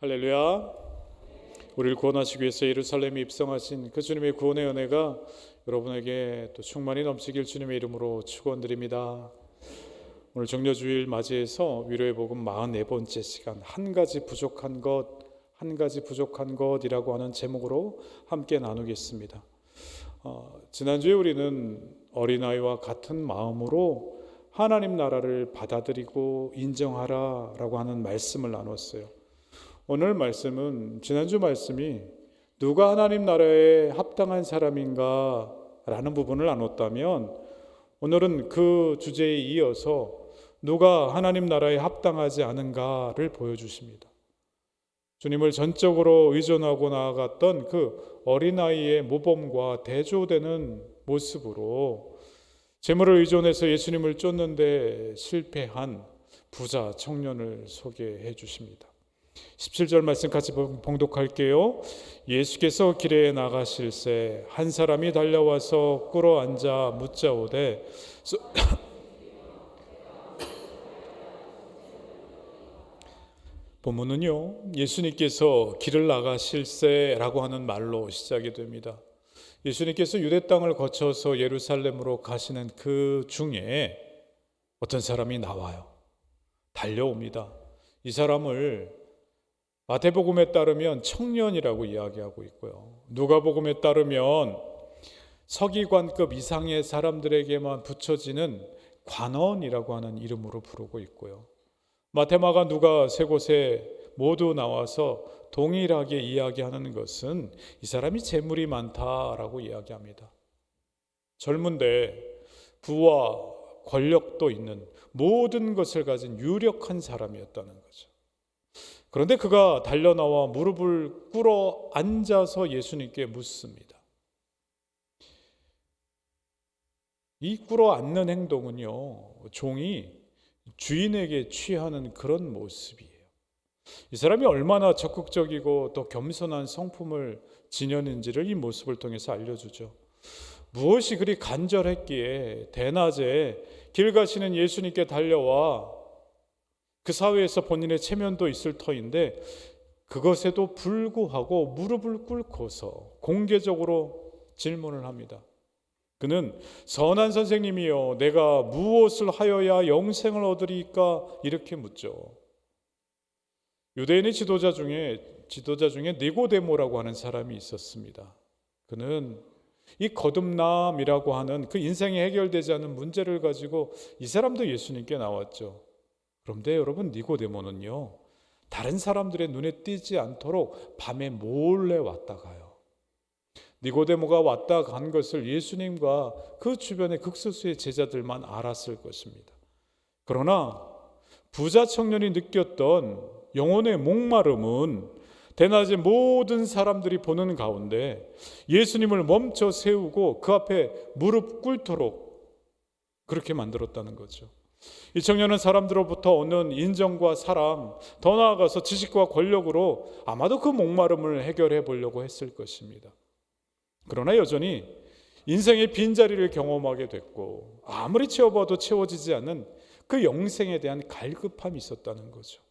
할렐루야. 우리를 구원하시기 위해서 예루살렘에 입성하신 그 주님의 구원의 은혜가 여러분에게 또 충만히 넘치길 주님의 이름으로 축원드립니다. 오늘 정려주일 맞이해서 위로의 복음 44번째 시간 한 가지 부족한 것이라고 하는 제목으로 함께 나누겠습니다. 지난주에 우리는 어린아이와 같은 마음으로 하나님 나라를 받아들이고 인정하라라고 하는 말씀을 나눴어요. 오늘 말씀은 지난주 말씀이 누가 하나님 나라에 합당한 사람인가 라는 부분을 나눴다면, 오늘은 그 주제에 이어서 누가 하나님 나라에 합당하지 않은가를 보여주십니다. 주님을 전적으로 의존하고 나아갔던 그 어린아이의 모범과 대조되는 모습으로 재물을 의존해서 예수님을 쫓는데 실패한 부자 청년을 소개해 주십니다. 17절 말씀 같이 봉독할게요. 예수께서 길에 나가실새 한 사람이 달려와서 꿇어 앉아 묻자오되 본문은요, 예수님께서 길을 나가실새라고 하는 말로 시작이 됩니다. 예수님께서 유대 땅을 거쳐서 예루살렘으로 가시는 그 중에 어떤 사람이 나와요. 달려옵니다. 이 사람을 마태복음에 따르면 청년이라고 이야기하고 있고요. 누가복음에 따르면 서기관급 이상의 사람들에게만 붙여지는 관원이라고 하는 이름으로 부르고 있고요. 마태마가 누가 세 곳에 모두 나와서 동일하게 이야기하는 것은 이 사람이 재물이 많다라고 이야기합니다. 젊은데 부와 권력도 있는 모든 것을 가진 유력한 사람이었다는 거죠. 그런데 그가 달려나와 무릎을 꿇어 앉아서 예수님께 묻습니다. 이 꿇어 앉는 행동은요, 종이 주인에게 취하는 그런 모습이에요. 이 사람이 얼마나 적극적이고 또 겸손한 성품을 지녔는지를 이 모습을 통해서 알려주죠. 무엇이 그리 간절했기에 대낮에 길 가시는 예수님께 달려와 그 사회에서 본인의 체면도 있을 터인데 그것에도 불구하고 무릎을 꿇고서 공개적으로 질문을 합니다. 그는 선한 선생님이여 내가 무엇을 하여야 영생을 얻으리까 이렇게 묻죠. 유대인의 지도자 중에 니고데모라고 하는 사람이 있었습니다. 그는 이 거듭남이라고 하는 그 인생에 해결되지 않은 문제를 가지고 이 사람도 예수님께 나왔죠. 그런데 여러분, 니고데모는요, 다른 사람들의 눈에 띄지 않도록 밤에 몰래 왔다 가요. 니고데모가 왔다 간 것을 예수님과 그 주변의 극소수의 제자들만 알았을 것입니다. 그러나 부자 청년이 느꼈던 영혼의 목마름은 대낮에 모든 사람들이 보는 가운데 예수님을 멈춰 세우고 그 앞에 무릎 꿇도록 그렇게 만들었다는 거죠. 이 청년은 사람들로부터 얻는 인정과 사랑, 더 나아가서 지식과 권력으로 아마도 그 목마름을 해결해 보려고 했을 것입니다. 그러나 여전히 인생의 빈자리를 경험하게 됐고 아무리 채워봐도 채워지지 않는 그 영생에 대한 갈급함이 있었다는 거죠.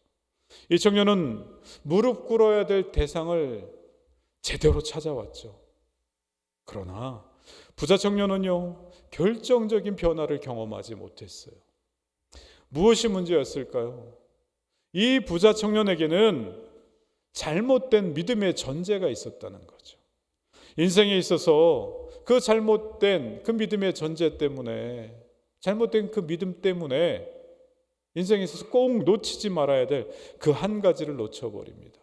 이 청년은 무릎 꿇어야 될 대상을 제대로 찾아왔죠. 그러나 부자 청년은요, 결정적인 변화를 경험하지 못했어요. 무엇이 문제였을까요? 이 부자 청년에게는 잘못된 믿음의 전제가 있었다는 거죠. 인생에 있어서 그 잘못된 그 믿음의 전제 때문에, 잘못된 그 믿음 때문에 인생에 있어서 꼭 놓치지 말아야 될 그 한 가지를 놓쳐버립니다.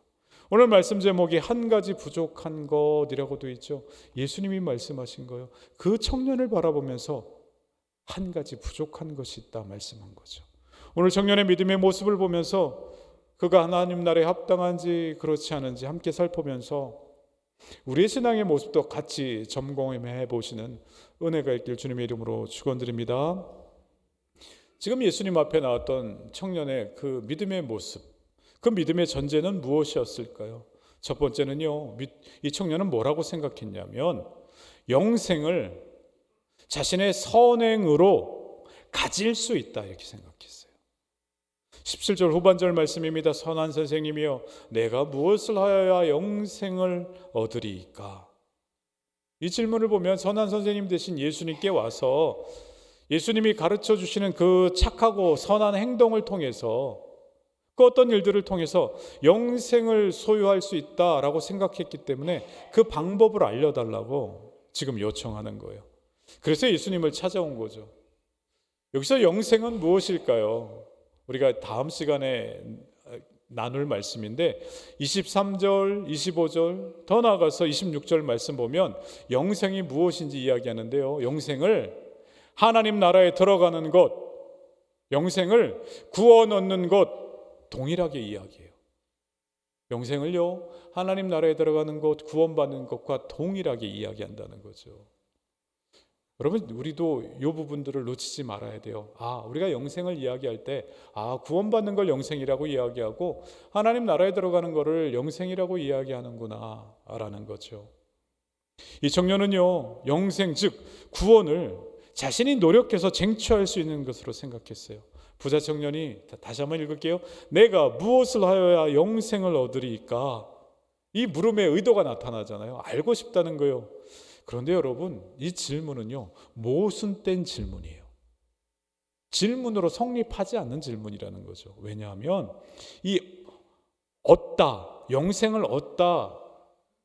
오늘 말씀 제목이 한 가지 부족한 것이라고 되어 있죠. 예수님이 말씀하신 거예요. 그 청년을 바라보면서 한 가지 부족한 것이 있다 말씀한 거죠. 오늘 청년의 믿음의 모습을 보면서 그가 하나님 나라에 합당한지 그렇지 않은지 함께 살펴보면서 우리의 신앙의 모습도 같이 점검해 보시는 은혜가 있길 주님의 이름으로 축원드립니다. 지금 예수님 앞에 나왔던 청년의 그 믿음의 모습, 그 믿음의 전제는 무엇이었을까요? 첫 번째는요, 이 청년은 뭐라고 생각했냐면 영생을 자신의 선행으로 가질 수 있다 이렇게 생각했어요. 17절 후반절 말씀입니다. 선한 선생님이여 내가 무엇을 하여야 영생을 얻으리이까? 이 질문을 보면 선한 선생님 대신 예수님께 와서 예수님이 가르쳐 주시는 그 착하고 선한 행동을 통해서 그 어떤 일들을 통해서 영생을 소유할 수 있다라고 생각했기 때문에 그 방법을 알려달라고 지금 요청하는 거예요. 그래서 예수님을 찾아온 거죠. 여기서 영생은 무엇일까요? 우리가 다음 시간에 나눌 말씀인데 23절, 25절, 더 나아가서 26절 말씀 보면 영생이 무엇인지 이야기하는데요. 영생을 하나님 나라에 들어가는 것, 영생을 구원 얻는 것 동일하게 이야기해요. 영생을요, 하나님 나라에 들어가는 것, 구원받는 것과 동일하게 이야기한다는 거죠. 여러분, 우리도 이 부분들을 놓치지 말아야 돼요. 우리가 영생을 이야기할 때 구원받는 걸 영생이라고 이야기하고 하나님 나라에 들어가는 거를 영생이라고 이야기하는구나 라는 거죠. 이 청년은요, 영생 즉 구원을 자신이 노력해서 쟁취할 수 있는 것으로 생각했어요. 부자 청년이, 다시 한번 읽을게요. 내가 무엇을 하여야 영생을 얻으리이까? 이 물음에 의도가 나타나잖아요. 알고 싶다는 거예요. 그런데 여러분, 이 질문은요, 모순된 질문이에요. 질문으로 성립하지 않는 질문이라는 거죠. 왜냐하면 이 얻다, 영생을 얻다에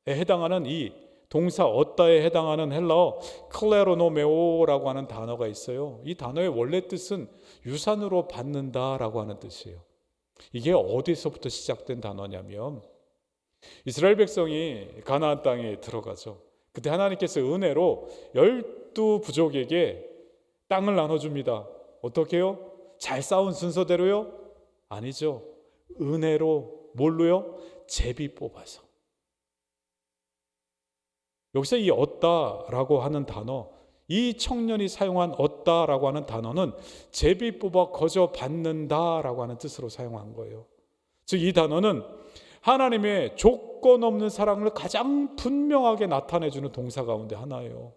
해당하는 이 동사 얻다에 해당하는 헬라어 클레로노메오라고 하는 단어가 있어요. 이 단어의 원래 뜻은 유산으로 받는다라고 하는 뜻이에요. 이게 어디서부터 시작된 단어냐면 이스라엘 백성이 가나안 땅에 들어가죠. 그때 하나님께서 은혜로 12부족에게 땅을 나눠줍니다. 어떻게 해요? 잘 싸운 순서대로요? 아니죠. 은혜로, 뭘로요? 제비 뽑아서. 여기서 이 얻다라고 하는 단어, 이 청년이 사용한 얻다라고 하는 단어는 제비 뽑아 거저 받는다라고 하는 뜻으로 사용한 거예요. 즉 이 단어는 하나님의 조건 없는 사랑을 가장 분명하게 나타내주는 동사 가운데 하나예요.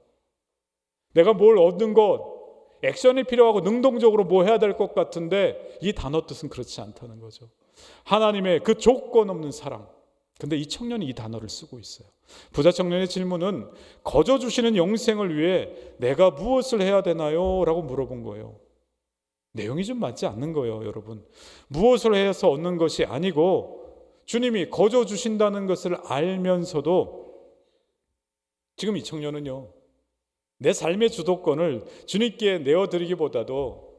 내가 뭘 얻는 것, 액션이 필요하고 능동적으로 뭐 해야 될 것 같은데 이 단어 뜻은 그렇지 않다는 거죠. 하나님의 그 조건 없는 사랑. 근데 이 청년이 이 단어를 쓰고 있어요. 부자 청년의 질문은 거저 주시는 영생을 위해 내가 무엇을 해야 되나요? 라고 물어본 거예요. 내용이 좀 맞지 않는 거예요, 여러분. 무엇을 해서 얻는 것이 아니고 주님이 거저 주신다는 것을 알면서도 지금 이 청년은요, 내 삶의 주도권을 주님께 내어드리기보다도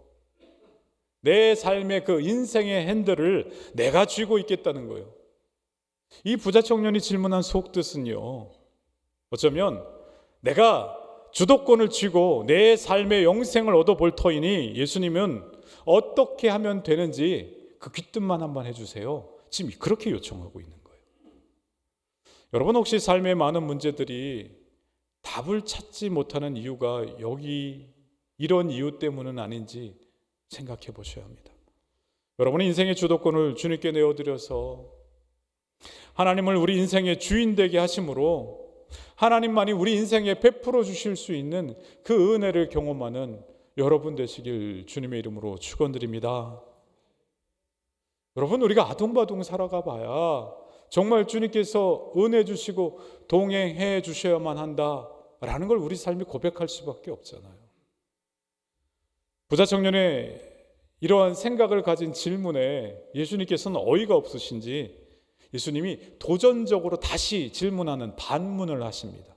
내 삶의 그 인생의 핸들을 내가 쥐고 있겠다는 거예요. 이 부자 청년이 질문한 속뜻은요, 어쩌면 내가 주도권을 쥐고 내 삶의 영생을 얻어볼 터이니 예수님은 어떻게 하면 되는지 그 귀뜸만 한번 해주세요. 지금 그렇게 요청하고 있는 거예요. 여러분, 혹시 삶의 많은 문제들이 답을 찾지 못하는 이유가 여기 이런 이유 때문은 아닌지 생각해 보셔야 합니다. 여러분의 인생의 주도권을 주님께 내어드려서 하나님을 우리 인생의 주인 되게 하심으로 하나님만이 우리 인생에 베풀어 주실 수 있는 그 은혜를 경험하는 여러분 되시길 주님의 이름으로 축원드립니다. 여러분, 우리가 아둥바둥 살아가 봐야 정말 주님께서 은혜 주시고 동행해 주셔야만 한다라는 걸 우리 삶이 고백할 수밖에 없잖아요. 부자 청년의 이러한 생각을 가진 질문에 예수님께서는 어이가 없으신지 예수님이 도전적으로 다시 질문하는 반문을 하십니다.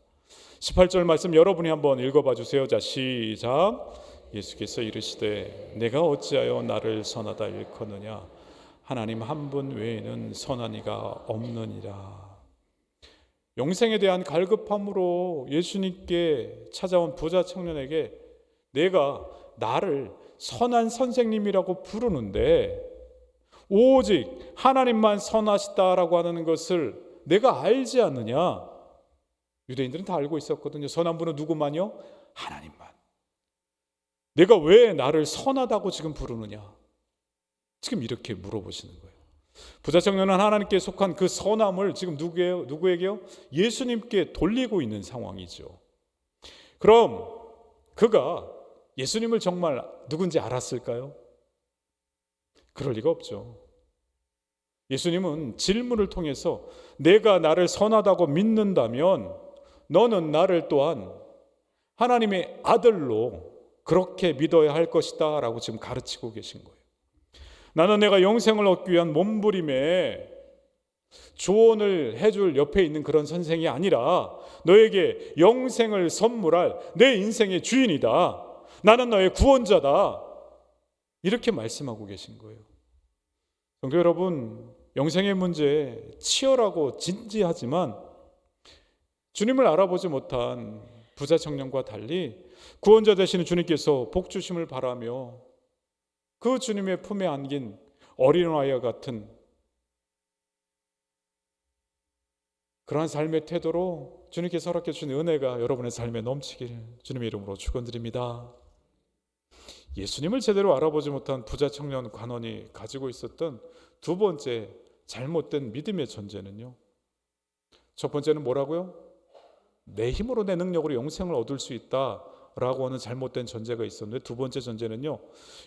18절 말씀 여러분이 한번 읽어봐 주세요. 자, 시작. 예수께서 이르시되 내가 어찌하여 나를 선하다 일컫느냐? 하나님 한 분 외에는 선한 이가 없느니라. 영생에 대한 갈급함으로 예수님께 찾아온 부자 청년에게 내가 나를 선한 선생님이라고 부르는데 오직 하나님만 선하시다라고 하는 것을 내가 알지 않느냐? 유대인들은 다 알고 있었거든요. 선한 분은 누구만요? 하나님만. 내가 왜 나를 선하다고 지금 부르느냐? 지금 이렇게 물어보시는 거예요. 부자 청년은 하나님께 속한 그 선함을 지금 누구에게요? 예수님께 돌리고 있는 상황이죠. 그럼 그가 예수님을 정말 누군지 알았을까요? 그럴 리가 없죠. 예수님은 질문을 통해서 내가 나를 선하다고 믿는다면 너는 나를 또한 하나님의 아들로 그렇게 믿어야 할 것이다 라고 지금 가르치고 계신 거예요. 나는 내가 영생을 얻기 위한 몸부림에 조언을 해줄 옆에 있는 그런 선생이 아니라 너에게 영생을 선물할 내 인생의 주인이다. 나는 너의 구원자다. 이렇게 말씀하고 계신 거예요. 성도 여러분, 영생의 문제 치열하고 진지하지만 주님을 알아보지 못한 부자 청년과 달리 구원자 되시는 주님께서 복 주심을 바라며 그 주님의 품에 안긴 어린아이와 같은 그러한 삶의 태도로 주님께서 허락해 주신 은혜가 여러분의 삶에 넘치길 주님의 이름으로 축원드립니다. 예수님을 제대로 알아보지 못한 부자 청년 관원이 가지고 있었던 두 번째 잘못된 믿음의 전제는요, 첫 번째는 뭐라고요? 내 힘으로 내 능력으로 영생을 얻을 수 있다라고 하는 잘못된 전제가 있었는데, 두 번째 전제는요,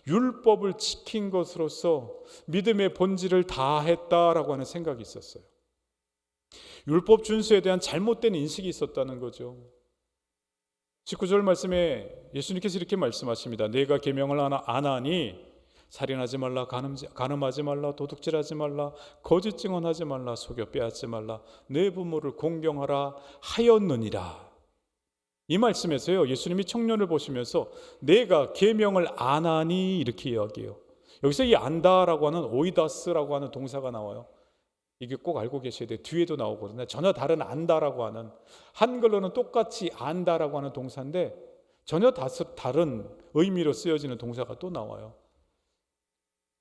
율법을 지킨 것으로서 믿음의 본질을 다했다라고 하는 생각이 있었어요. 율법 준수에 대한 잘못된 인식이 있었다는 거죠. 19절 말씀에 예수님께서 이렇게 말씀하십니다. 내가 계명을 안 하니 살인하지 말라, 간음하지 말라, 도둑질하지 말라, 거짓 증언하지 말라, 속여 빼앗지 말라, 내 부모를 공경하라 하였느니라. 이 말씀에서요, 예수님이 청년을 보시면서 내가 계명을 안 하니 이렇게 이야기해요. 여기서 이 안다라고 하는 오이다스라고 하는 동사가 나와요. 이게 꼭 알고 계셔야 돼요. 뒤에도 나오거든요. 전혀 다른 안다라고 하는, 한글로는 똑같이 안다라고 하는 동사인데 전혀 다른 의미로 쓰여지는 동사가 또 나와요.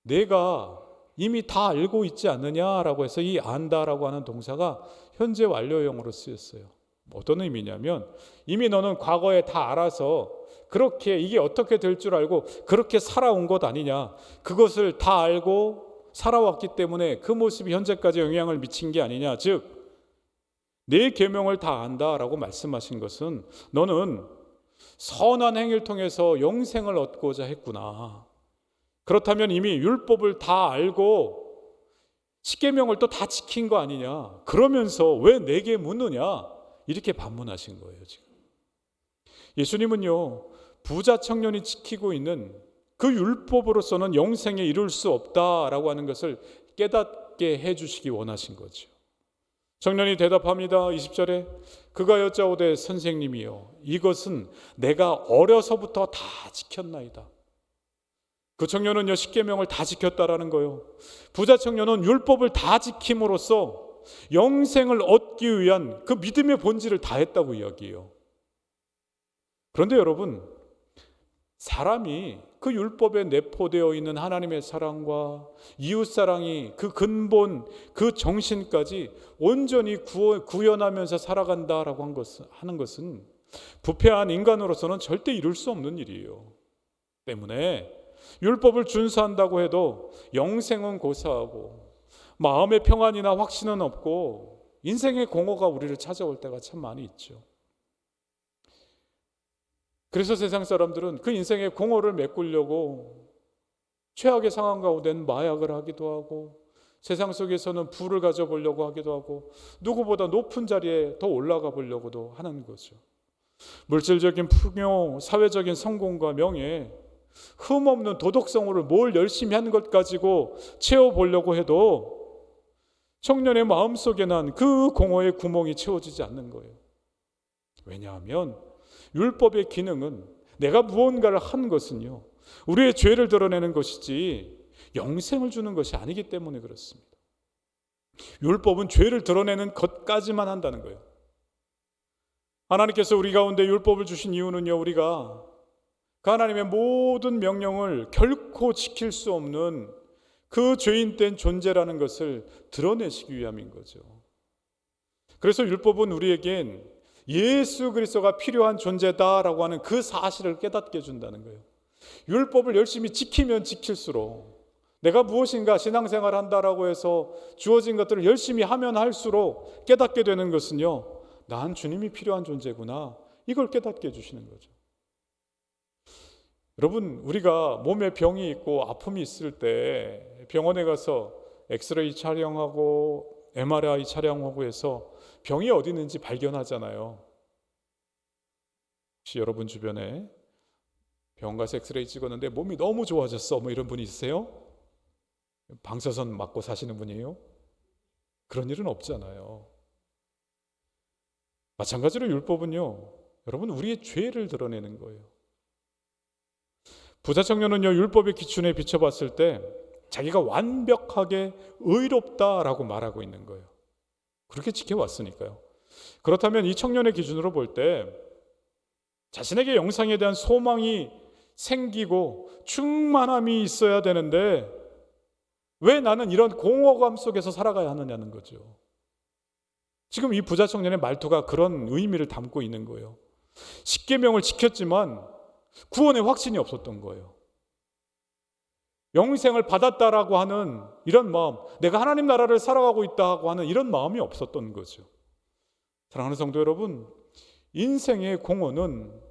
내가 이미 다 알고 있지 않느냐라고 해서 이 안다라고 하는 동사가 현재 완료형으로 쓰였어요. 어떤 의미냐면 이미 너는 과거에 다 알아서 그렇게 이게 어떻게 될 줄 알고 그렇게 살아온 것 아니냐, 그것을 다 알고 살아왔기 때문에 그 모습이 현재까지 영향을 미친 게 아니냐, 즉 내 계명을 다 안다라고 말씀하신 것은 너는 선한 행위를 통해서 영생을 얻고자 했구나. 그렇다면 이미 율법을 다 알고 십계명을 또 다 지킨 거 아니냐, 그러면서 왜 내게 묻느냐, 이렇게 반문하신 거예요. 지금 예수님은요, 부자 청년이 지키고 있는 그 율법으로서는 영생에 이룰 수 없다라고 하는 것을 깨닫게 해주시기 원하신 거죠. 청년이 대답합니다. 20절에 그가 여짜오되 선생님이여, 이것은 내가 어려서부터 다 지켰나이다. 그 청년은요, 십계명을 다 지켰다라는 거예요. 부자 청년은 율법을 다 지킴으로써 영생을 얻기 위한 그 믿음의 본질을 다 했다고 이야기해요. 그런데 여러분, 사람이 그 율법에 내포되어 있는 하나님의 사랑과 이웃사랑이 그 근본, 그 정신까지 온전히 구현하면서 살아간다라고 하는 것은 부패한 인간으로서는 절대 이룰 수 없는 일이에요. 때문에 율법을 준수한다고 해도 영생은 고사하고 마음의 평안이나 확신은 없고 인생의 공허가 우리를 찾아올 때가 참 많이 있죠. 그래서 세상 사람들은 그 인생의 공허를 메꾸려고 최악의 상황 가운데는 마약을 하기도 하고, 세상 속에서는 부를 가져보려고 하기도 하고, 누구보다 높은 자리에 더 올라가 보려고도 하는 거죠. 물질적인 풍요, 사회적인 성공과 명예, 흠없는 도덕성으로 뭘 열심히 하는 것 가지고 채워보려고 해도 청년의 마음속에 난 그 공허의 구멍이 채워지지 않는 거예요. 왜냐하면 율법의 기능은 내가 무언가를 한 것은요, 우리의 죄를 드러내는 것이지 영생을 주는 것이 아니기 때문에 그렇습니다. 율법은 죄를 드러내는 것까지만 한다는 거예요. 하나님께서 우리 가운데 율법을 주신 이유는요, 우리가 그 하나님의 모든 명령을 결코 지킬 수 없는 그 죄인된 존재라는 것을 드러내시기 위함인 거죠. 그래서 율법은 우리에겐 예수 그리스도가 필요한 존재다라고 하는 그 사실을 깨닫게 해준다는 거예요. 율법을 열심히 지키면 지킬수록, 내가 무엇인가 신앙생활 한다라고 해서 주어진 것들을 열심히 하면 할수록 깨닫게 되는 것은요, 난 주님이 필요한 존재구나, 이걸 깨닫게 해주시는 거죠. 여러분, 우리가 몸에 병이 있고 아픔이 있을 때 병원에 가서 엑스레이 촬영하고 MRI 촬영하고 해서 병이 어디 있는지 발견하잖아요. 혹시 여러분 주변에 병원 가서 엑스레이 찍었는데 몸이 너무 좋아졌어, 뭐 이런 분이 있으세요? 방사선 맞고 사시는 분이에요? 그런 일은 없잖아요. 마찬가지로 율법은요, 여러분, 우리의 죄를 드러내는 거예요. 부자 청년은요, 율법의 기준에 비춰봤을 때 자기가 완벽하게 의롭다라고 말하고 있는 거예요. 그렇게 지켜왔으니까요. 그렇다면 이 청년의 기준으로 볼 때 자신에게 영생에 대한 소망이 생기고 충만함이 있어야 되는데 왜 나는 이런 공허감 속에서 살아가야 하느냐는 거죠. 지금 이 부자 청년의 말투가 그런 의미를 담고 있는 거예요. 십계명을 지켰지만 구원의 확신이 없었던 거예요. 영생을 받았다라고 하는 이런 마음, 내가 하나님 나라를 살아가고 있다고 하는 이런 마음이 없었던 거죠. 사랑하는 성도 여러분, 인생의 공허는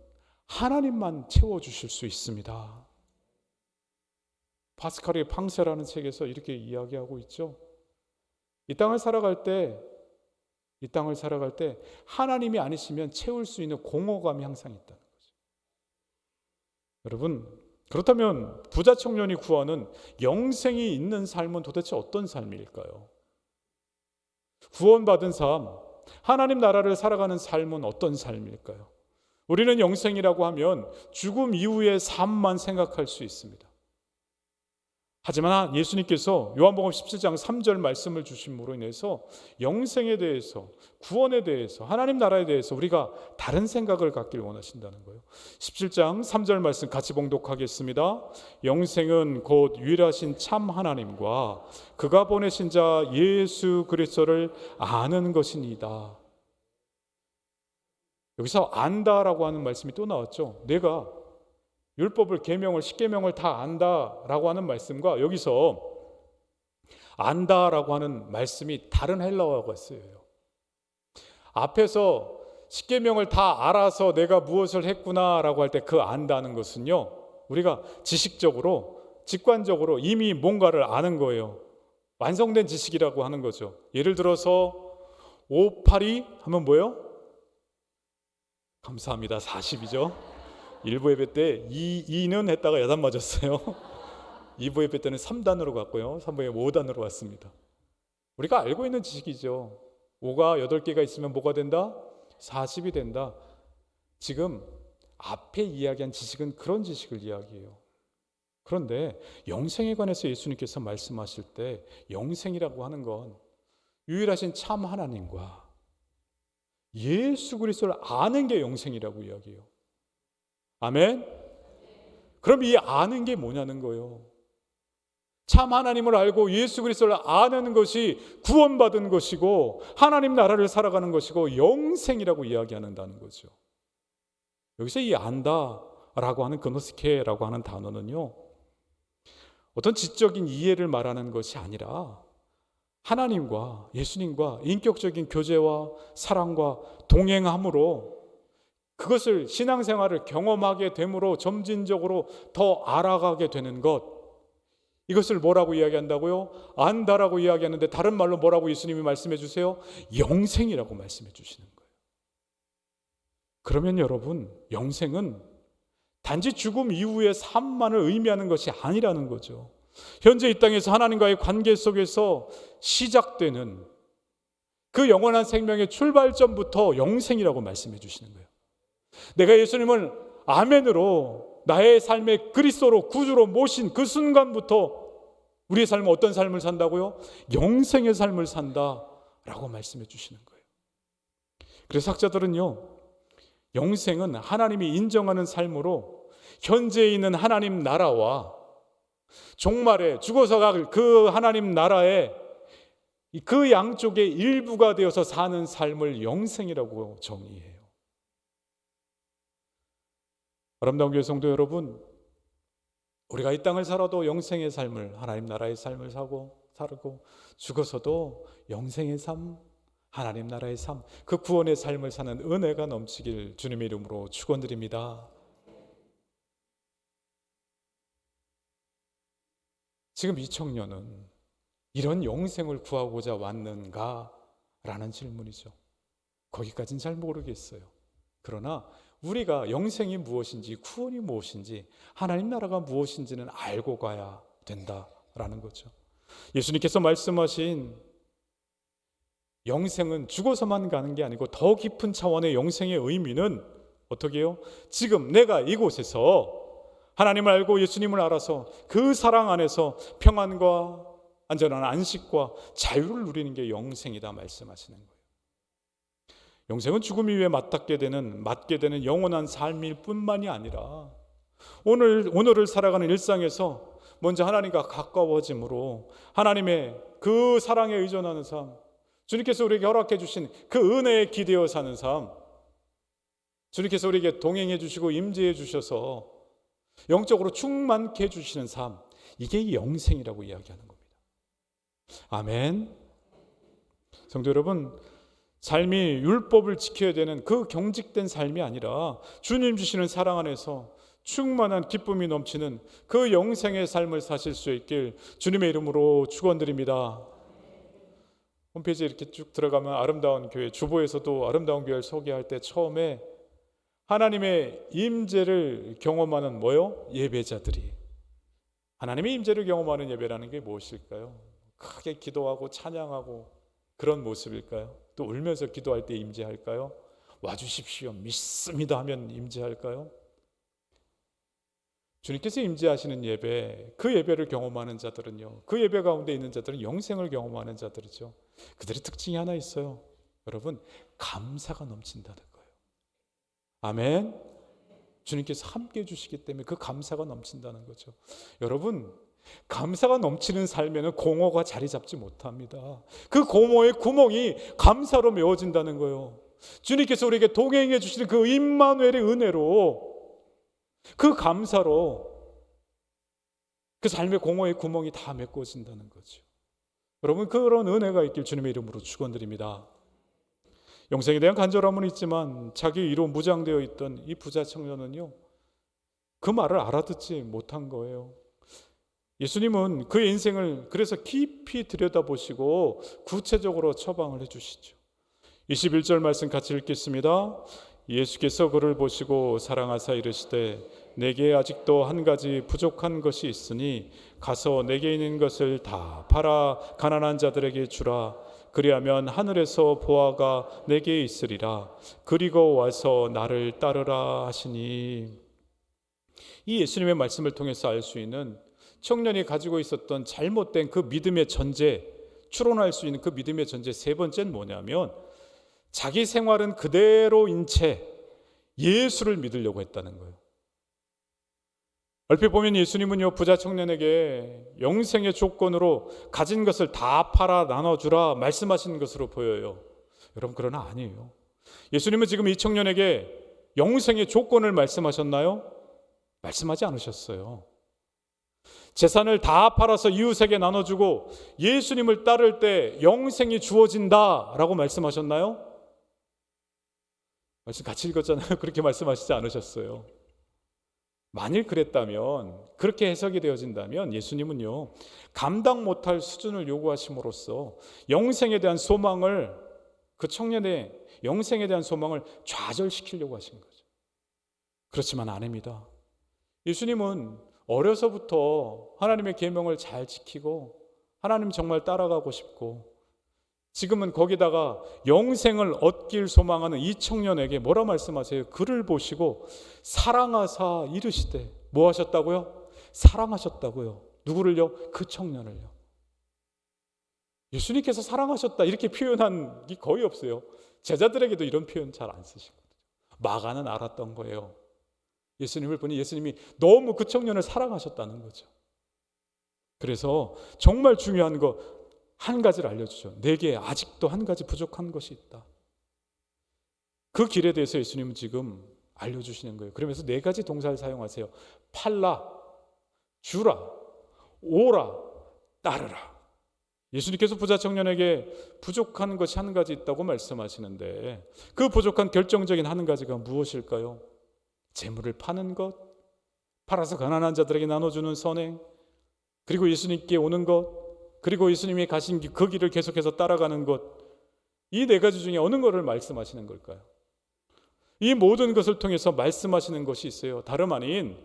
하나님만 채워주실 수 있습니다. 파스칼의 팡세라는 책에서 이렇게 이야기하고 있죠. 이 땅을 살아갈 때 하나님이 아니시면 채울 수 있는 공허감이 항상 있다는 거죠. 여러분, 그렇다면 부자 청년이 구하는 영생이 있는 삶은 도대체 어떤 삶일까요? 구원받은 삶, 하나님 나라를 살아가는 삶은 어떤 삶일까요? 우리는 영생이라고 하면 죽음 이후의 삶만 생각할 수 있습니다. 하지만 예수님께서 요한복음 17장 3절 말씀을 주심으로 인해서 영생에 대해서, 구원에 대해서, 하나님 나라에 대해서 우리가 다른 생각을 갖길 원하신다는 거예요. 17장 3절 말씀 같이 봉독하겠습니다. 영생은 곧 유일하신 참 하나님과 그가 보내신 자 예수 그리스도를 아는 것이니이다. 여기서 안다라고 하는 말씀이 또 나왔죠. 내가 율법을, 계명을, 십계명을 다 안다라고 하는 말씀과 여기서 안다라고 하는 말씀이 다른 헬라어가 있어요. 앞에서 십계명을 다 알아서 내가 무엇을 했구나라고 할 때 그 안다는 것은요, 우리가 지식적으로, 직관적으로 이미 뭔가를 아는 거예요. 완성된 지식이라고 하는 거죠. 예를 들어서 5, 8이 하면 뭐예요? 감사합니다. 40이죠. 일부 예배 때 2는 했다가 야단 맞았어요. 2부 예배 때는 3단으로 갔고요. 3부 예배 5단으로 왔습니다. 우리가 알고 있는 지식이죠. 5가 8개가 있으면 뭐가 된다? 40이 된다. 지금 앞에 이야기한 지식은 그런 지식을 이야기해요. 그런데 영생에 관해서 예수님께서 말씀하실 때 영생이라고 하는 건 유일하신 참 하나님과 예수 그리스도를 아는 게 영생이라고 이야기해요. 아멘? 그럼 이 아는 게 뭐냐는 거예요. 참 하나님을 알고 예수 그리스도를 아는 것이 구원받은 것이고 하나님 나라를 살아가는 것이고 영생이라고 이야기한다는 거죠. 여기서 이 안다라고 하는 그노스케라고 하는 단어는요, 어떤 지적인 이해를 말하는 것이 아니라 하나님과 예수님과 인격적인 교제와 사랑과 동행함으로 그것을, 신앙생활을 경험하게 됨으로 점진적으로 더 알아가게 되는 것, 이것을 뭐라고 이야기한다고요? 안다라고 이야기하는데 다른 말로 뭐라고 예수님이 말씀해 주세요? 영생이라고 말씀해 주시는 거예요. 그러면 여러분, 영생은 단지 죽음 이후의 삶만을 의미하는 것이 아니라는 거죠. 현재 이 땅에서 하나님과의 관계 속에서 시작되는 그 영원한 생명의 출발점부터 영생이라고 말씀해 주시는 거예요. 내가 예수님을 아멘으로 나의 삶의 그리스도로 구주로 모신 그 순간부터 우리의 삶은 어떤 삶을 산다고요? 영생의 삶을 산다라고 말씀해 주시는 거예요. 그래서 학자들은요, 영생은 하나님이 인정하는 삶으로 현재에 있는 하나님 나라와 종말에 죽어서 갈 그 하나님 나라의 그 양쪽의 일부가 되어서 사는 삶을 영생이라고 정의해요. 아름다운 교회 성도 여러분, 우리가 이 땅을 살아도 영생의 삶을, 하나님 나라의 삶을 살고 죽어서도 영생의 삶, 하나님 나라의 삶, 그 구원의 삶을 사는 은혜가 넘치길 주님의 이름으로 축원드립니다. 지금 이 청년은 이런 영생을 구하고자 왔는가? 라는 질문이죠. 거기까지는 잘 모르겠어요. 그러나 우리가 영생이 무엇인지, 구원이 무엇인지, 하나님 나라가 무엇인지는 알고 가야 된다라는 거죠. 예수님께서 말씀하신 영생은 죽어서만 가는 게 아니고 더 깊은 차원의 영생의 의미는 어떻게 해요? 지금 내가 이곳에서 하나님을 알고 예수님을 알아서 그 사랑 안에서 평안과 안전한 안식과 자유를 누리는 게 영생이다 말씀하시는 거예요. 영생은 죽음 이후에 맞게 되는 영원한 삶일 뿐만이 아니라 오늘을 살아가는 일상에서 먼저 하나님과 가까워짐으로 하나님의 그 사랑에 의존하는 삶, 주님께서 우리에게 허락해 주신 그 은혜에 기대어 사는 삶, 주님께서 우리에게 동행해 주시고 임재해 주셔서 영적으로 충만케 해주시는 삶, 이게 영생이라고 이야기하는 겁니다. 아멘. 성도 여러분, 삶이 율법을 지켜야 되는 그 경직된 삶이 아니라 주님 주시는 사랑 안에서 충만한 기쁨이 넘치는 그 영생의 삶을 사실 수 있길 주님의 이름으로 축원드립니다. 홈페이지에 이렇게 쭉 들어가면 아름다운 교회, 주보에서도 아름다운 교회를 소개할 때 처음에 하나님의 임재를 경험하는 뭐요? 예배자들이. 하나님의 임재를 경험하는 예배라는 게 무엇일까요? 크게 기도하고 찬양하고 그런 모습일까요? 또 울면서 기도할 때 임재할까요? 와주십시오 믿습니다 하면 임재할까요? 주님께서 임재하시는 예배, 그 예배를 경험하는 자들은요, 그 예배 가운데 있는 자들은 영생을 경험하는 자들이죠. 그들의 특징이 하나 있어요. 여러분, 감사가 넘친다는 거예요. 아멘. 주님께서 함께 해주시기 때문에 그 감사가 넘친다는 거죠. 여러분, 감사가 넘치는 삶에는 공허가 자리 잡지 못합니다. 그 공허의 구멍이 감사로 메워진다는 거예요. 주님께서 우리에게 동행해 주시는 그 임마누엘의 은혜로, 그 감사로 그 삶의 공허의 구멍이 다 메꿔진다는 거죠. 여러분, 그런 은혜가 있길 주님의 이름으로 축원드립니다. 영생에 대한 간절함은 있지만 자기 위로 무장되어 있던 이 부자 청년은요, 그 말을 알아듣지 못한 거예요. 예수님은 그의 인생을 그래서 깊이 들여다보시고 구체적으로 처방을 해주시죠. 21절 말씀 같이 읽겠습니다. 예수께서 그를 보시고 사랑하사 이르시되 내게 아직도 한 가지 부족한 것이 있으니 가서 내게 있는 것을 다 팔아 가난한 자들에게 주라. 그리하면 하늘에서 보화가 내게 있으리라. 그리고 와서 나를 따르라 하시니. 이 예수님의 말씀을 통해서 알 수 있는 청년이 가지고 있었던 잘못된 그 믿음의 전제, 추론할 수 있는 그 믿음의 전제 세 번째는 뭐냐면 자기 생활은 그대로인 채 예수를 믿으려고 했다는 거예요. 얼핏 보면 예수님은요, 부자 청년에게 영생의 조건으로 가진 것을 다 팔아 나눠주라 말씀하시는 것으로 보여요. 여러분, 그러나 아니에요. 예수님은 지금 이 청년에게 영생의 조건을 말씀하셨나요? 말씀하지 않으셨어요. 재산을 다 팔아서 이웃에게 나눠주고 예수님을 따를 때 영생이 주어진다라고 말씀하셨나요? 말씀 같이 읽었잖아요. 그렇게 말씀하시지 않으셨어요. 만일 그랬다면, 그렇게 해석이 되어진다면 예수님은요, 감당 못할 수준을 요구하심으로써 영생에 대한 소망을, 그 청년의 영생에 대한 소망을 좌절시키려고 하신 거죠. 그렇지만 아닙니다. 예수님은 어려서부터 하나님의 계명을 잘 지키고 하나님 정말 따라가고 싶고, 지금은 거기다가 영생을 얻길 소망하는 이 청년에게 뭐라 말씀하세요? 그를 보시고 사랑하사 이르시되, 뭐 하셨다고요? 사랑하셨다고요. 누구를요? 그 청년을요. 예수님께서 사랑하셨다 이렇게 표현한 게 거의 없어요. 제자들에게도 이런 표현 잘 안 쓰시거든요. 마가는 알았던 거예요. 예수님을 보니 예수님이 너무 그 청년을 사랑하셨다는 거죠. 그래서 정말 중요한 거 한 가지를 알려주죠. 내게 아직도 한 가지 부족한 것이 있다. 그 길에 대해서 예수님은 지금 알려주시는 거예요. 그러면서 네 가지 동사를 사용하세요. 팔라, 주라, 오라, 따르라. 예수님께서 부자 청년에게 부족한 것이 한 가지 있다고 말씀하시는데, 그 부족한 결정적인 한 가지가 무엇일까요? 재물을 파는 것, 팔아서 가난한 자들에게 나눠주는 선행, 그리고 예수님께 오는 것, 그리고 예수님이 가신 그 길을 계속해서 따라가는 것, 이 네 가지 중에 어느 것을 말씀하시는 걸까요? 이 모든 것을 통해서 말씀하시는 것이 있어요. 다름 아닌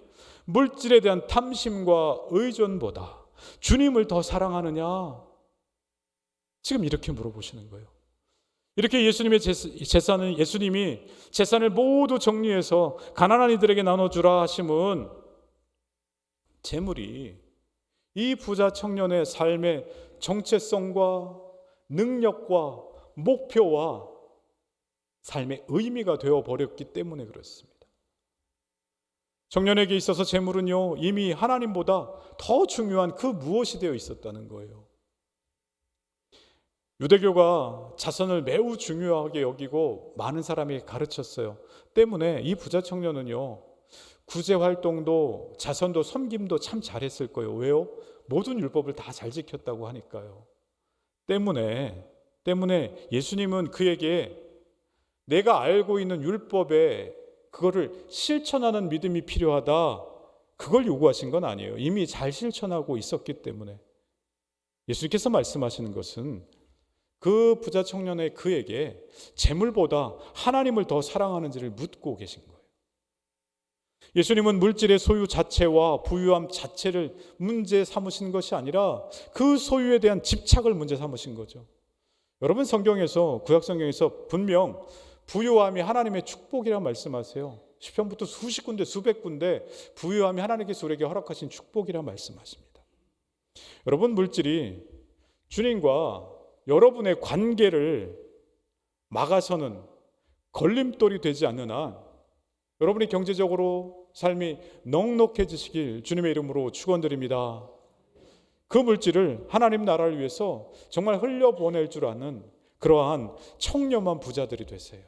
물질에 대한 탐심과 의존보다 주님을 더 사랑하느냐? 지금 이렇게 물어보시는 거예요. 이렇게 예수님이 재산을 모두 정리해서 가난한 이들에게 나눠주라 하심은 재물이 이 부자 청년의 삶의 정체성과 능력과 목표와 삶의 의미가 되어버렸기 때문에 그렇습니다. 청년에게 있어서 재물은요, 이미 하나님보다 더 중요한 그 무엇이 되어 있었다는 거예요. 유대교가 자선을 매우 중요하게 여기고 많은 사람이 가르쳤어요. 때문에 이 부자 청년은요, 구제 활동도 자선도 섬김도 참 잘했을 거예요. 왜요? 모든 율법을 다 잘 지켰다고 하니까요. 때문에 예수님은 그에게 내가 알고 있는 율법에 그거를 실천하는 믿음이 필요하다, 그걸 요구하신 건 아니에요. 이미 잘 실천하고 있었기 때문에. 예수님께서 말씀하시는 것은 그 부자 청년의 그에게 재물보다 하나님을 더 사랑하는지를 묻고 계신 거예요. 예수님은 물질의 소유 자체와 부유함 자체를 문제 삼으신 것이 아니라 그 소유에 대한 집착을 문제 삼으신 거죠. 여러분, 성경에서, 구약 성경에서 분명 부유함이 하나님의 축복이라 말씀하세요. 시편부터 수십 군데 수백 군데 부유함이 하나님께서 우리에게 허락하신 축복이라 말씀하십니다. 여러분, 물질이 주님과 여러분의 관계를 막아서는 걸림돌이 되지 않는 한 여러분이 경제적으로 삶이 넉넉해지시길 주님의 이름으로 축원드립니다. 그 물질을 하나님 나라를 위해서 정말 흘려보낼 줄 아는 그러한 청렴한 부자들이 되세요.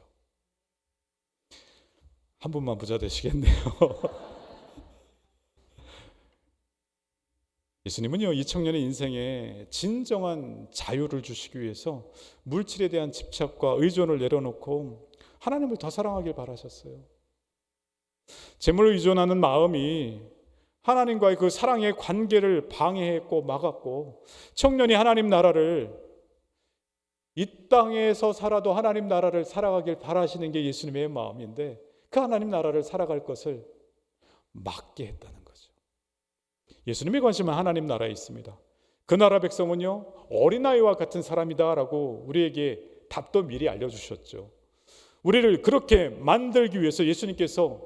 한 분만 부자 되시겠네요. 예수님은요, 이 청년의 인생에 진정한 자유를 주시기 위해서 물질에 대한 집착과 의존을 내려놓고 하나님을 더 사랑하길 바라셨어요. 재물을 의존하는 마음이 하나님과의 그 사랑의 관계를 방해했고 막았고, 청년이 하나님 나라를, 이 땅에서 살아도 하나님 나라를 살아가길 바라시는 게 예수님의 마음인데 그 하나님 나라를 살아갈 것을 막게 했다는 거죠. 예수님의 관심은 하나님 나라에 있습니다. 그 나라 백성은요, 어린아이와 같은 사람이다라고 우리에게 답도 미리 알려주셨죠. 우리를 그렇게 만들기 위해서 예수님께서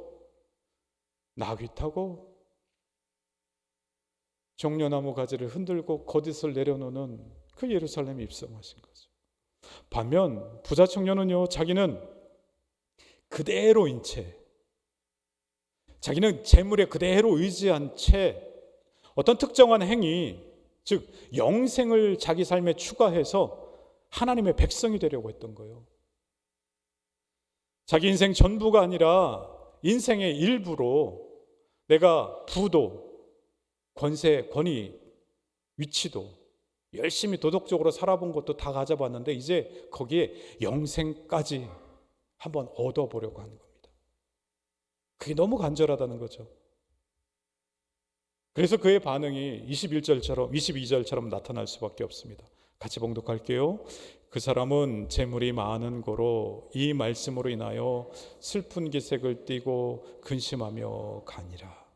나귀 타고 종려나무 가지를 흔들고 겉옷을 내려놓는 그 예루살렘에 입성하신 거죠. 반면 부자 청년은요, 자기는 그대로인 채, 자기는 재물에 그대로 의지한 채 어떤 특정한 행위, 즉 영생을 자기 삶에 추가해서 하나님의 백성이 되려고 했던 거예요. 자기 인생 전부가 아니라 인생의 일부로 내가 부도, 권세, 권위, 위치도 열심히 도덕적으로 살아본 것도 다 가져봤는데 이제 거기에 영생까지 한번 얻어보려고 하는 겁니다. 그게 너무 간절하다는 거죠. 그래서 그의 반응이 22절처럼 나타날 수밖에 없습니다. 같이 봉독할게요. 그 사람은 재물이 많은 고로 이 말씀으로 인하여 슬픈 기색을 띠고 근심하며 가니라.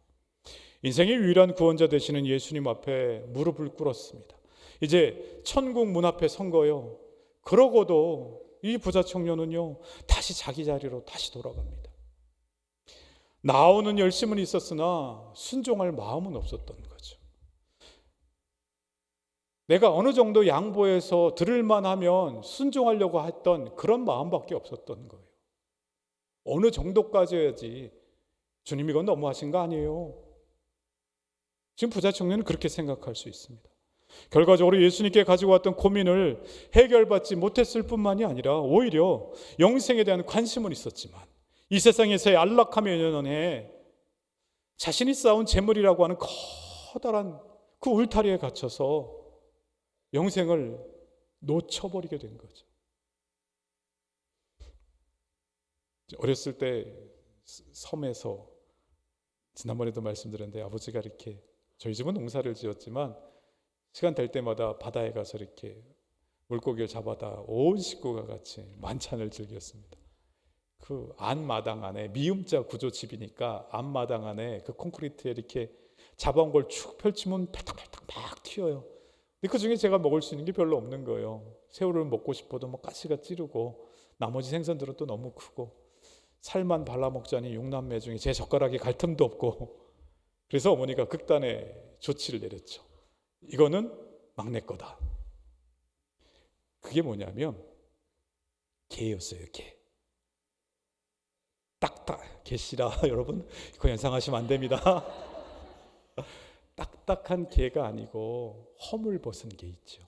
인생의 유일한 구원자 되시는 예수님 앞에 무릎을 꿇었습니다. 이제 천국 문 앞에 선 거예요. 그러고도 이 부자 청년은요, 다시 자기 자리로 다시 돌아갑니다. 나오는 열심은 있었으나 순종할 마음은 없었던 거죠. 내가 어느 정도 양보해서 들을만 하면 순종하려고 했던 그런 마음밖에 없었던 거예요. 어느 정도까지 해야지, 주님 이건 너무하신 거 아니에요? 지금 부자 청년은 그렇게 생각할 수 있습니다. 결과적으로 예수님께 가지고 왔던 고민을 해결받지 못했을 뿐만이 아니라 오히려 영생에 대한 관심은 있었지만 이 세상에서의 안락함에 연연해 자신이 쌓은 재물이라고 하는 커다란 그 울타리에 갇혀서 영생을 놓쳐버리게 된 거죠. 어렸을 때 섬에서, 지난번에도 말씀드렸는데, 아버지가 이렇게 저희 집은 농사를 지었지만 시간 될 때마다 바다에 가서 이렇게 물고기를 잡아다 온 식구가 같이 만찬을 즐겼습니다. 그 안마당 안에 미음자 구조 집이니까 안마당 안에 그 콘크리트에 이렇게 잡아온 걸 축 펼치면 팔딱팔딱 막 튀어요. 근데 그 중에 제가 먹을 수 있는 게 별로 없는 거예요. 새우를 먹고 싶어도 뭐 가시가 찌르고 나머지 생선들은 또 너무 크고 살만 발라 먹자니 6남매 중에 제 젓가락에 갈 틈도 없고 그래서 어머니가 극단의 조치를 내렸죠. 이거는 막내 거다. 그게 뭐냐면 게였어요. 게. 딱딱 게시라 여러분 그거 연상하시면 안 됩니다. 딱딱한 게가 아니고 허물 벗은 게 있죠.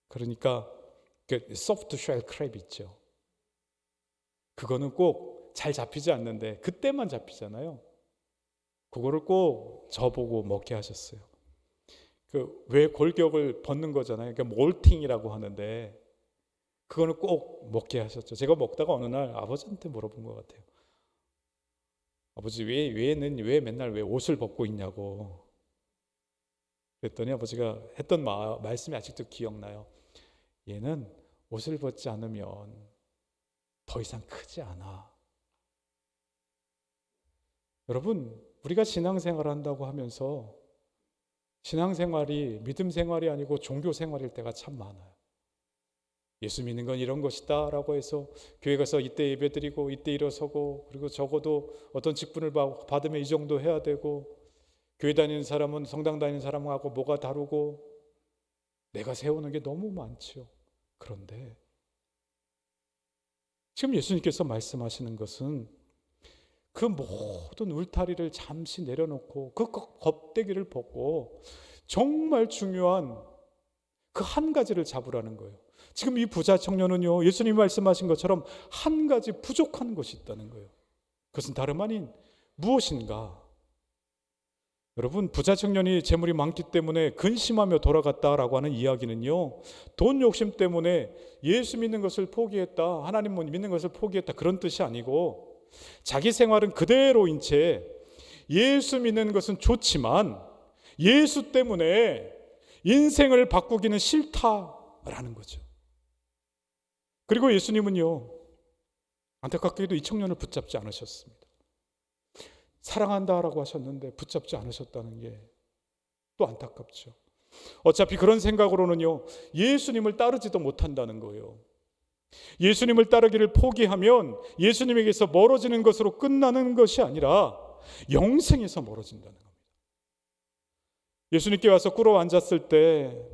그러니까 소프트 쉘 크랩 있죠. 그거는 꼭 잘 잡히지 않는데 그때만 잡히잖아요. 그거를 꼭 저보고 먹게 하셨어요. 그 왜 골격을 벗는 거잖아요. 그러니까 몰팅이라고 하는데 그거는 꼭 먹게 하셨죠. 제가 먹다가 어느 날 아버지한테 물어본 것 같아요. 아버지 왜 맨날 왜 옷을 벗고 있냐고. 그랬더니 아버지가 했던 말씀이 아직도 기억나요. 얘는 옷을 벗지 않으면 더 이상 크지 않아. 여러분, 우리가 신앙생활을 한다고 하면서 신앙생활이 믿음 생활이 아니고 종교 생활일 때가 참 많아요. 예수 믿는 건 이런 것이다 라고 해서 교회 가서 이때 예배드리고 이때 일어서고 그리고 적어도 어떤 직분을 받으면 이 정도 해야 되고 교회 다니는 사람은 성당 다니는 사람하고 뭐가 다르고 내가 세우는 게 너무 많죠. 그런데 지금 예수님께서 말씀하시는 것은 그 모든 울타리를 잠시 내려놓고 그 겁대기를 벗고 정말 중요한 그 한 가지를 잡으라는 거예요. 지금 이 부자 청년은요, 예수님이 말씀하신 것처럼 한 가지 부족한 것이 있다는 거예요. 그것은 다름 아닌 무엇인가? 여러분, 부자 청년이 재물이 많기 때문에 근심하며 돌아갔다라고 하는 이야기는요, 돈 욕심 때문에 예수 믿는 것을 포기했다, 하나님 믿는 것을 포기했다, 그런 뜻이 아니고 자기 생활은 그대로인 채 예수 믿는 것은 좋지만 예수 때문에 인생을 바꾸기는 싫다라는 거죠. 그리고 예수님은요, 안타깝게도 이 청년을 붙잡지 않으셨습니다. 사랑한다라고 하셨는데 붙잡지 않으셨다는 게 또 안타깝죠. 어차피 그런 생각으로는요, 예수님을 따르지도 못한다는 거예요. 예수님을 따르기를 포기하면 예수님에게서 멀어지는 것으로 끝나는 것이 아니라 영생에서 멀어진다는 겁니다. 예수님께 와서 꿇어 앉았을 때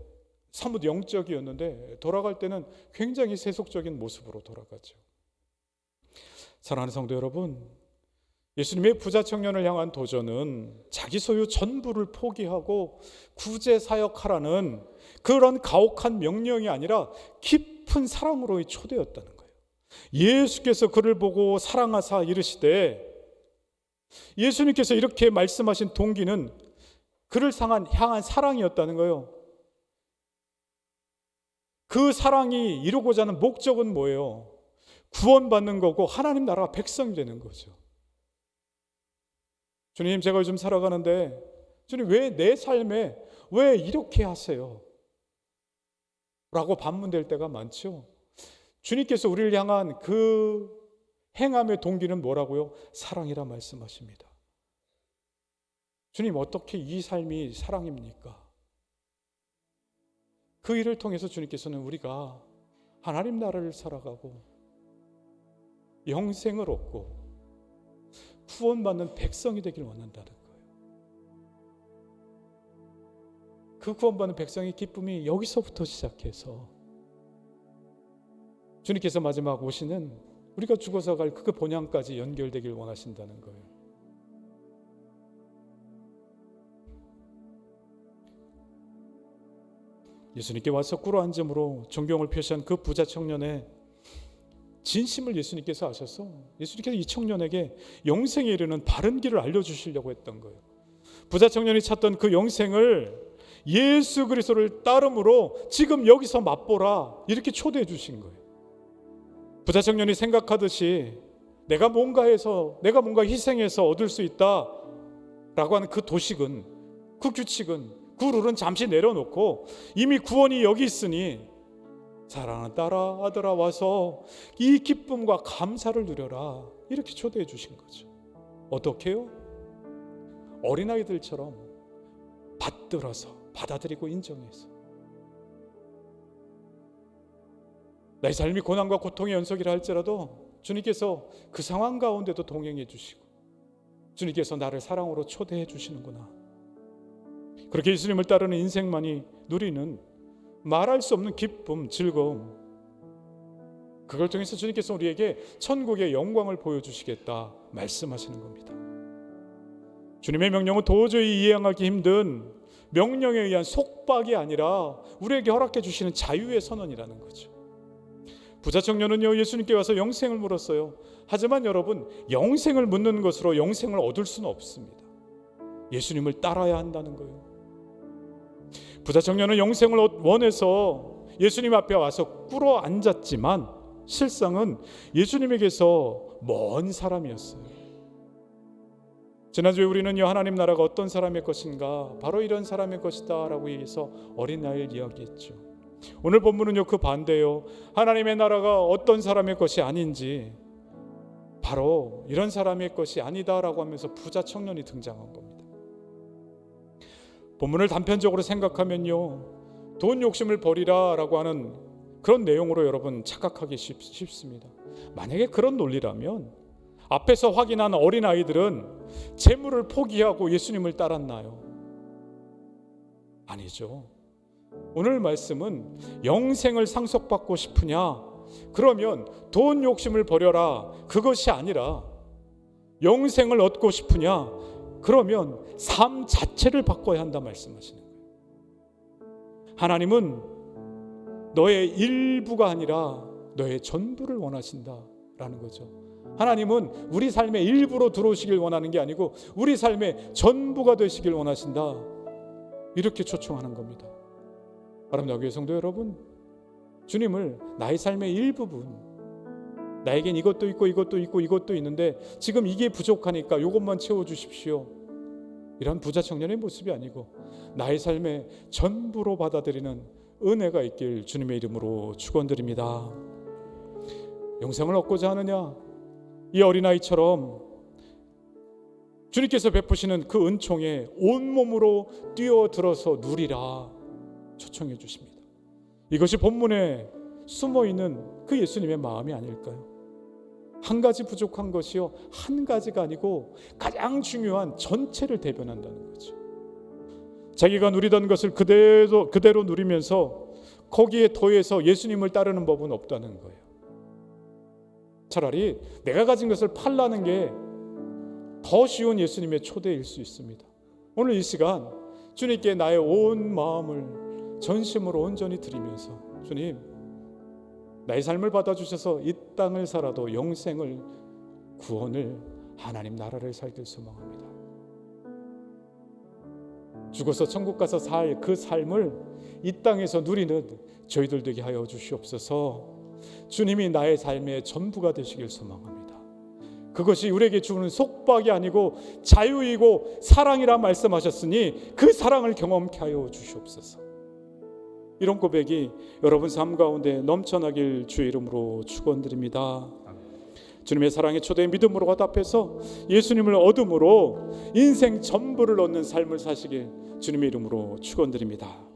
사뭇 영적이었는데 돌아갈 때는 굉장히 세속적인 모습으로 돌아가죠. 사랑하는 성도 여러분, 예수님의 부자 청년을 향한 도전은 자기 소유 전부를 포기하고 구제 사역하라는 그런 가혹한 명령이 아니라 깊은 사랑으로의 초대였다는 거예요. 예수께서 그를 보고 사랑하사 이르시되, 예수님께서 이렇게 말씀하신 동기는 그를 향한 사랑이었다는 거예요. 그 사랑이 이루고자 하는 목적은 뭐예요? 구원받는 거고 하나님 나라가 백성이 되는 거죠. 주님, 제가 요즘 살아가는데 주님 왜 내 삶에 왜 이렇게 하세요? 라고 반문될 때가 많죠. 주님께서 우리를 향한 그 행함의 동기는 뭐라고요? 사랑이라 말씀하십니다. 주님, 어떻게 이 삶이 사랑입니까? 그 일을 통해서 주님께서는 우리가 하나님 나라를 살아가고 영생을 얻고 구원받는 백성이 되길 원한다는 거예요. 그 구원받는 백성의 기쁨이 여기서부터 시작해서 주님께서 마지막 오시는 우리가 죽어서 갈 그 본향까지 연결되길 원하신다는 거예요. 예수님께 와서 꿇어 앉음으로 존경을 표시한 그 부자 청년의 진심을 예수님께서 아셔서 예수님께서 이 청년에게 영생에 이르는 바른 길을 알려주시려고 했던 거예요. 부자 청년이 찾던 그 영생을 예수 그리스도를 따름으로 지금 여기서 맛보라, 이렇게 초대해 주신 거예요. 부자 청년이 생각하듯이 내가 뭔가 희생해서 얻을 수 있다라고 하는 그 도식은 그 규칙은, 그 룰은 잠시 내려놓고 이미 구원이 여기 있으니 사랑하는 딸아, 아들아, 와서 이 기쁨과 감사를 누려라, 이렇게 초대해 주신 거죠. 어떻게요? 어린아이들처럼 받들어서 받아들이고 인정해서. 나의 삶이 고난과 고통의 연속이라 할지라도 주님께서 그 상황 가운데도 동행해 주시고 주님께서 나를 사랑으로 초대해 주시는구나. 그렇게 예수님을 따르는 인생만이 누리는 말할 수 없는 기쁨, 즐거움, 그걸 통해서 주님께서 우리에게 천국의 영광을 보여주시겠다 말씀하시는 겁니다. 주님의 명령은 도저히 이해하기 힘든 명령에 의한 속박이 아니라 우리에게 허락해 주시는 자유의 선언이라는 거죠. 부자 청년은요, 예수님께 와서 영생을 물었어요. 하지만 여러분, 영생을 묻는 것으로 영생을 얻을 수는 없습니다. 예수님을 따라야 한다는 거예요. 부자 청년은 영생을 원해서 예수님 앞에 와서 꿇어 앉았지만 실상은 예수님에게서 먼 사람이었어요. 지난주에 우리는요, 하나님 나라가 어떤 사람의 것인가, 바로 이런 사람의 것이다 라고 해서 어린아이를 이야기했죠. 오늘 본문은요, 그 반대예요. 하나님의 나라가 어떤 사람의 것이 아닌지, 바로 이런 사람의 것이 아니다라고 하면서 부자 청년이 등장한 겁니다. 본문을 단편적으로 생각하면요, 돈 욕심을 버리라 라고 하는 그런 내용으로 여러분 착각하기 쉽습니다. 만약에 그런 논리라면 앞에서 확인한 어린아이들은 재물을 포기하고 예수님을 따랐나요? 아니죠. 오늘 말씀은 영생을 상속받고 싶으냐? 그러면 돈 욕심을 버려라, 그것이 아니라 영생을 얻고 싶으냐? 그러면 삶 자체를 바꿔야 한다 말씀하시는 거예요. 하나님은 너의 일부가 아니라 너의 전부를 원하신다라는 거죠. 하나님은 우리 삶의 일부로 들어오시길 원하는 게 아니고 우리 삶의 전부가 되시길 원하신다, 이렇게 초청하는 겁니다. 아름다운 교회 성도 여러분, 주님을 나의 삶의 일부분, 나에겐 이것도 있고 이것도 있고 이것도 있는데 지금 이게 부족하니까 이것만 채워주십시오, 이런 부자 청년의 모습이 아니고 나의 삶의 전부로 받아들이는 은혜가 있길 주님의 이름으로 축원드립니다. 영생을 얻고자 하느냐? 이 어린아이처럼 주님께서 베푸시는 그 은총에 온몸으로 뛰어들어서 누리라 초청해 주십니다. 이것이 본문에 숨어있는 그 예수님의 마음이 아닐까요? 한 가지 부족한 것이요, 한 가지가 아니고 가장 중요한 전체를 대변한다는 거죠. 자기가 누리던 것을 그대로 누리면서 거기에 더해서 예수님을 따르는 법은 없다는 거예요. 차라리 내가 가진 것을 팔라는 게 더 쉬운 예수님의 초대일 수 있습니다. 오늘 이 시간 주님께 나의 온 마음을 전심으로 온전히 드리면서, 주님, 나의 삶을 받아주셔서 이 땅을 살아도 영생을, 구원을, 하나님 나라를 살길 소망합니다. 죽어서 천국 가서 살 그 삶을 이 땅에서 누리는 저희들 되게 하여 주시옵소서. 주님이 나의 삶의 전부가 되시길 소망합니다. 그것이 우리에게 주는 속박이 아니고 자유이고 사랑이라 말씀하셨으니 그 사랑을 경험케 하여 주시옵소서. 이런 고백이 여러분 삶 가운데 넘쳐나길 주의 이름으로 축원드립니다. 주님의 사랑의 초대에 믿음으로 화답해서 예수님을 얻음으로 인생 전부를 얻는 삶을 사시길 주님의 이름으로 축원드립니다.